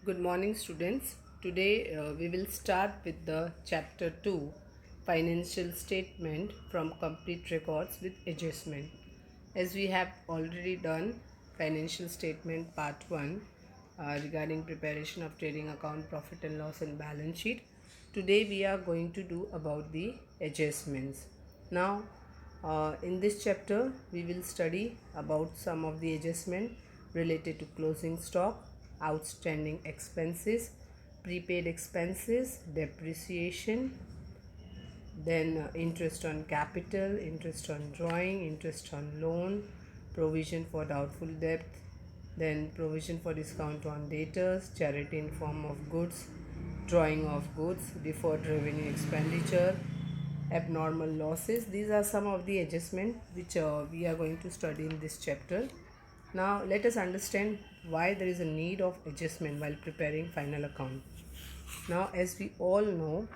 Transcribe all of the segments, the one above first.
Good morning, students. Today we will start with the chapter 2 financial statement from complete records with adjustment. As we have already done financial statement part 1 regarding preparation of trading account, profit and loss and balance sheet, today we are going to do about the adjustments. Now, in this chapter, we will study about some of the adjustment related to closing stock, outstanding expenses, prepaid expenses, depreciation, then interest on capital, interest on drawing, interest on loan, provision for doubtful debt, then provision for discount on debtors, charity in form of goods, drawing of goods, deferred revenue expenditure, abnormal losses. These are some of the adjustments which we are going to study in this chapter. Now let us understand why there is a need of adjustment while preparing final account. Now, as we all know,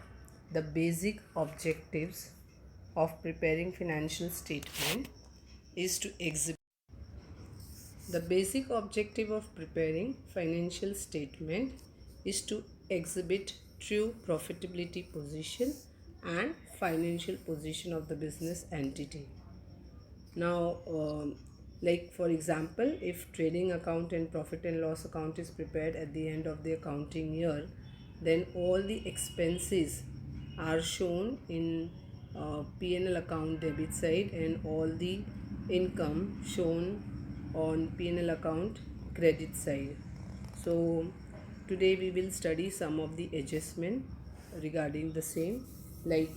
the basic objectives of preparing financial statement is to exhibit the basic objective of preparing financial statement is to exhibit true profitability position and financial position of the business entity. Now, like for example, if trading account and profit and loss account is prepared at the end of the accounting year, then all the expenses are shown in P&L account debit side and all the income shown on P&L account credit side. So today we will study some of the adjustment regarding the same, like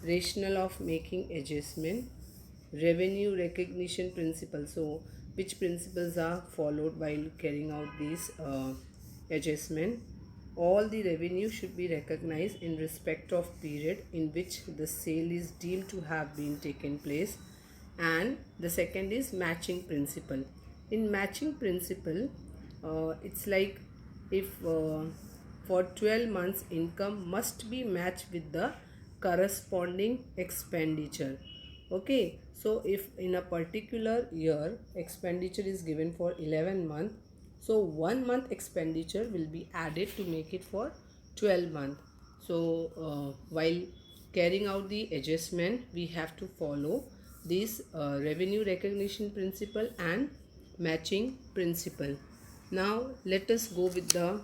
rationale of making adjustment, revenue recognition principle. So which principles are followed while carrying out these adjustment? All the revenue should be recognized in respect of period in which the sale is deemed to have been taken place. And the second is matching principle. In matching principle, it's like if for 12 months income must be matched with the corresponding expenditure. Okay, so if in a particular year expenditure is given for 11 months, so 1 month expenditure will be added to make it for 12 months. So while carrying out the adjustment, we have to follow this revenue recognition principle and matching principle. Now let us go with the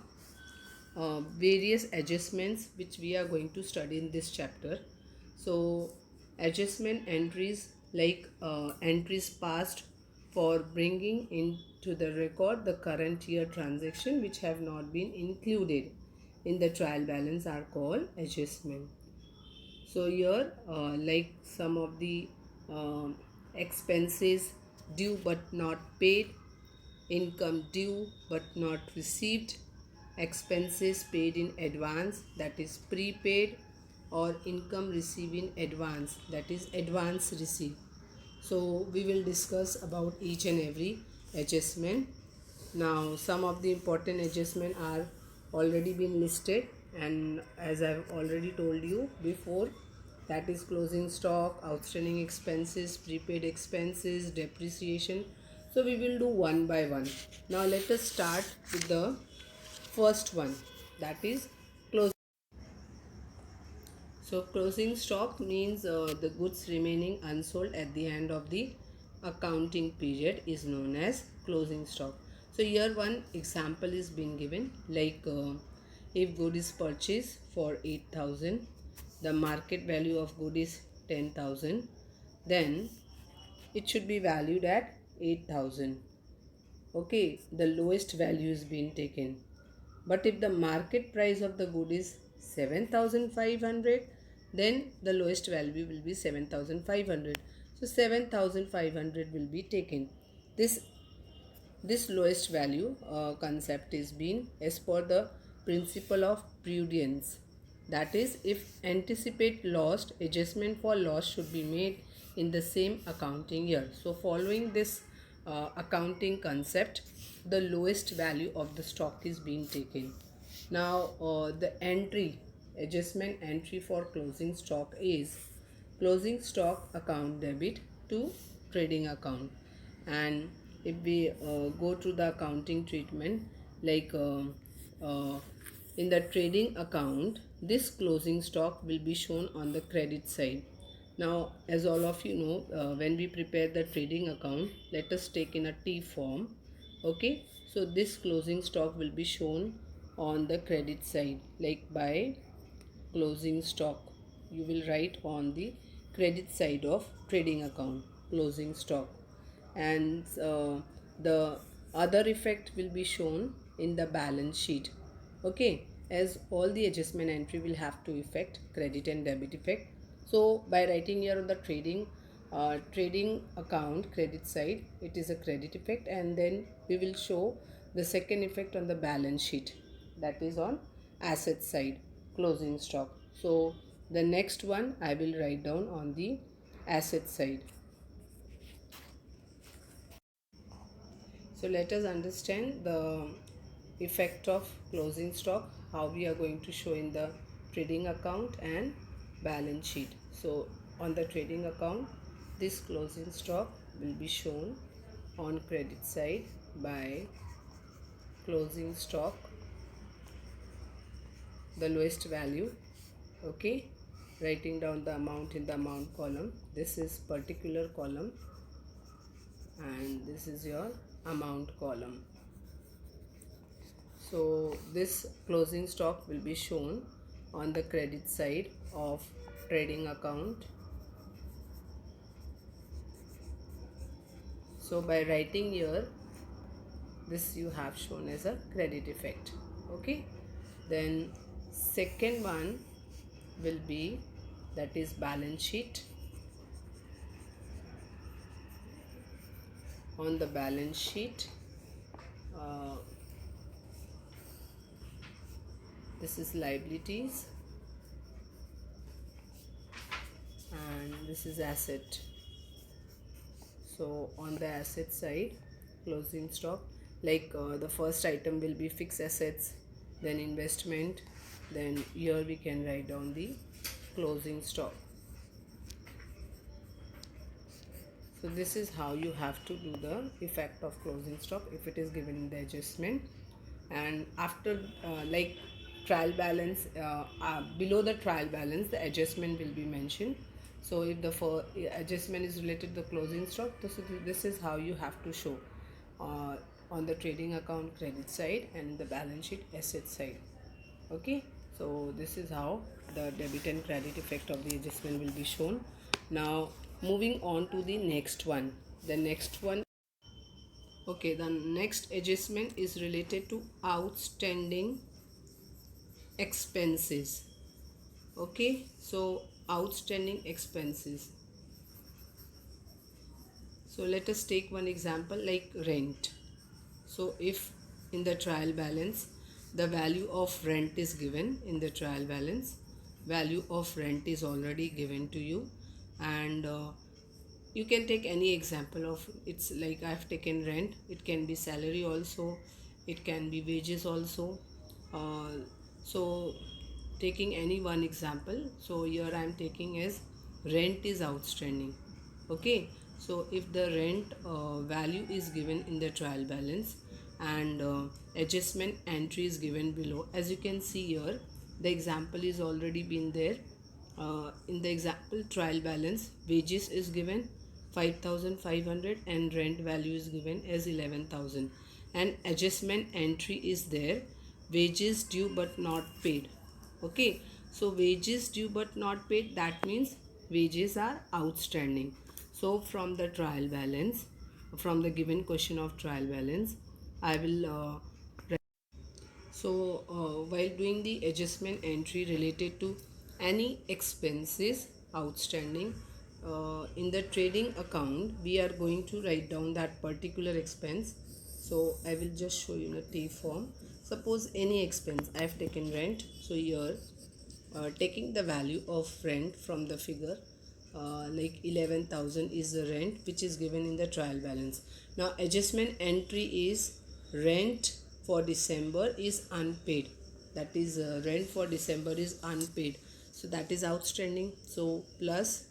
various adjustments which we are going to study in this chapter. So adjustment entries, like entries passed for bringing into the record the current year transaction which have not been included in the trial balance, are called adjustment. So here like some of the expenses due but not paid, income due but not received, expenses paid in advance, that is prepaid, or income received in advance, that is advance received. So we will discuss about each and every adjustment. Now some of the important adjustment are already been listed, and as I've already told you before, that is closing stock, outstanding expenses, prepaid expenses, depreciation. So we will do one by one. Now let us start with the first one, that is closing. So closing stock means the goods remaining unsold at the end of the accounting period is known as closing stock. So here one example is being given, like if good is purchased for 8,000, the market value of good is 10,000, then it should be valued at 8,000. Okay, the lowest value is being taken. But if the market price of the good is 7,500, then the lowest value will be 7,500. So 7,500 will be taken. This lowest value concept is being as per the principle of prudence. That is, if anticipate loss, adjustment for loss should be made in the same accounting year. So following this accounting concept, the lowest value of the stock is being taken. Now the adjustment entry for closing stock is closing stock account debit to trading account. And if we go to the accounting treatment, like uh, in the trading account, this closing stock will be shown on the credit side. Now, as all of you know, when we prepare the trading account, let us take in a T form. Okay, so this closing stock will be shown on the credit side, like by closing stock. You will write on the credit side of trading account closing stock, and the other effect will be shown in the balance sheet. Okay, as all the adjustment entry will have to effect credit and debit effect. So by writing here on the trading account credit side, it is a credit effect, and then we will show the second effect on the balance sheet, that is on asset side closing stock. So the next one I will write down on the asset side. So let us understand the effect of closing stock, how we are going to show in the trading account and balance sheet. So on the trading account, this closing stock will be shown on credit side by closing stock, the lowest value. Okay, writing down the amount in the amount column. This is particular column, and this is your amount column. So this closing stock will be shown on the credit side of trading account. So by writing here, this you have shown as a credit effect. Okay, then second one will be, that is balance sheet. On the balance sheet, uh, this is liabilities and this is asset. So on the asset side, closing stock, like the first item will be fixed assets, then investment, then here we can write down the closing stock. So this is how you have to do the effect of closing stock if it is given in the adjustment. And after like trial balance, below the trial balance the adjustment will be mentioned. So if the adjustment is related to the closing stock, this is how you have to show uh, on the trading account credit side and the balance sheet asset side. Okay, so this is how the debit and credit effect of the adjustment will be shown. Now moving on to the next one. The next one, okay, the next adjustment is related to outstanding expenses. Okay, so outstanding expenses. So let us take one example like rent. So if in the trial balance the value of rent is given in the trial balance, value of rent is already given to you, and you can take any example of, it's like I've taken rent, it can be salary also, it can be wages also. So taking any one example, so here I am taking as rent is outstanding. Okay, so if the rent value is given in the trial balance and adjustment entry is given below, as you can see here the example is already been there. In the example trial balance, wages is given 5,500 and rent value is given as 11,000, and adjustment entry is there, wages due but not paid. Okay, so wages due but not paid, that means wages are outstanding. So from the trial balance, from the given question of trial balance, I will while doing the adjustment entry related to any expenses outstanding in the trading account, we are going to write down that particular expense. So I will just show you in a T form. Suppose any expense, I have taken rent. So here, taking the value of rent from the figure, like 11,000 is the rent which is given in the trial balance. Now adjustment entry is rent for December is unpaid, that is rent for December is unpaid, so that is outstanding. So plus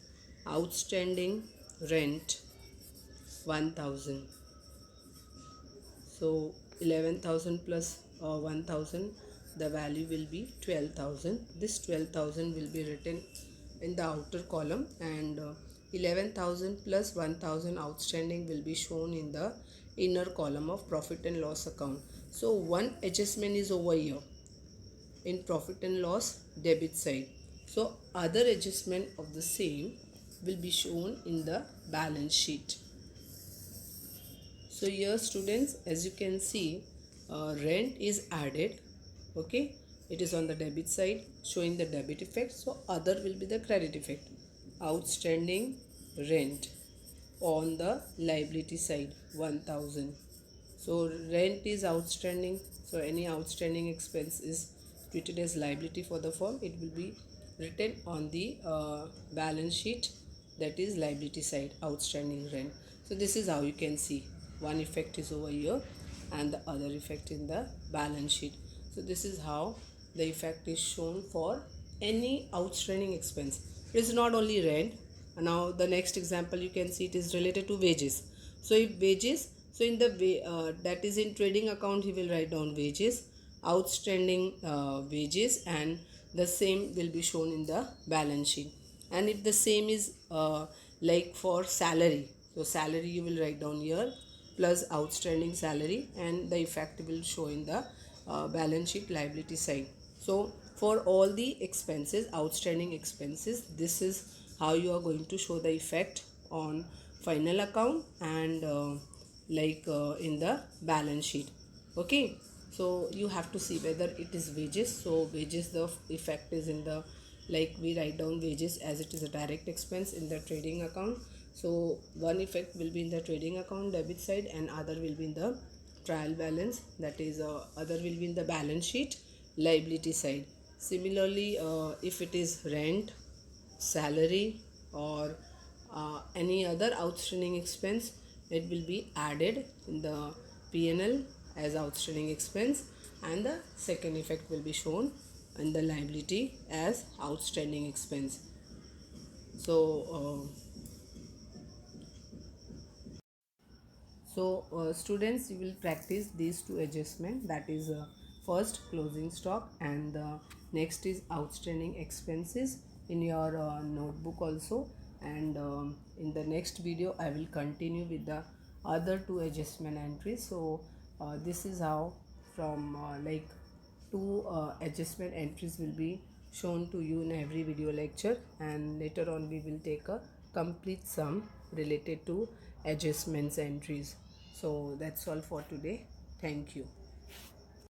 outstanding rent 1,000, so 11,000 plus 1000, the value will be 12,000. This 12,000 will be written in the outer column, and 11,000 plus 1,000 outstanding will be shown in the inner column of profit and loss account. So one adjustment is over here in profit and loss debit side. So other adjustment of the same will be shown in the balance sheet. So here students, as you can see, rent is added. Okay, it is on the debit side showing the debit effect. So other will be the credit effect. Outstanding rent on the liability side 1,000. So rent is outstanding, so any outstanding expense is treated as liability for the firm. It will be written on the balance sheet, that is liability side, outstanding rent. So this is how you can see one effect is over here and the other effect in the balance sheet. So this is how the effect is shown for any outstanding expense. It is not only rent. Now the next example you can see, it is related to wages. So if wages, so in the that is in trading account, he will write down wages, outstanding wages, and the same will be shown in the balance sheet. And if the same is like for salary, so salary you will write down here plus outstanding salary, and the effect will show in the balance sheet liability side. So for all the expenses, outstanding expenses, this is how you are going to show the effect on final account and in the balance sheet. Okay, so you have to see whether it is wages. So wages, the effect is in the, like we write down wages as it is a direct expense in the trading account. So one effect will be in the trading account debit side and other will be in the trial balance, that is other will be in the balance sheet liability side. Similarly, if it is rent, salary, or any other outstanding expense, it will be added in the P&L as outstanding expense, and the second effect will be shown in the liability as outstanding expense. So students, you will practice these two adjustments, that is first closing stock and next is outstanding expenses in your notebook also. And in the next video I will continue with the other two adjustment entries. So this is how from two adjustment entries will be shown to you in every video lecture, and later on we will take a complete sum related to adjustments entries. So that's all for today. Thank you.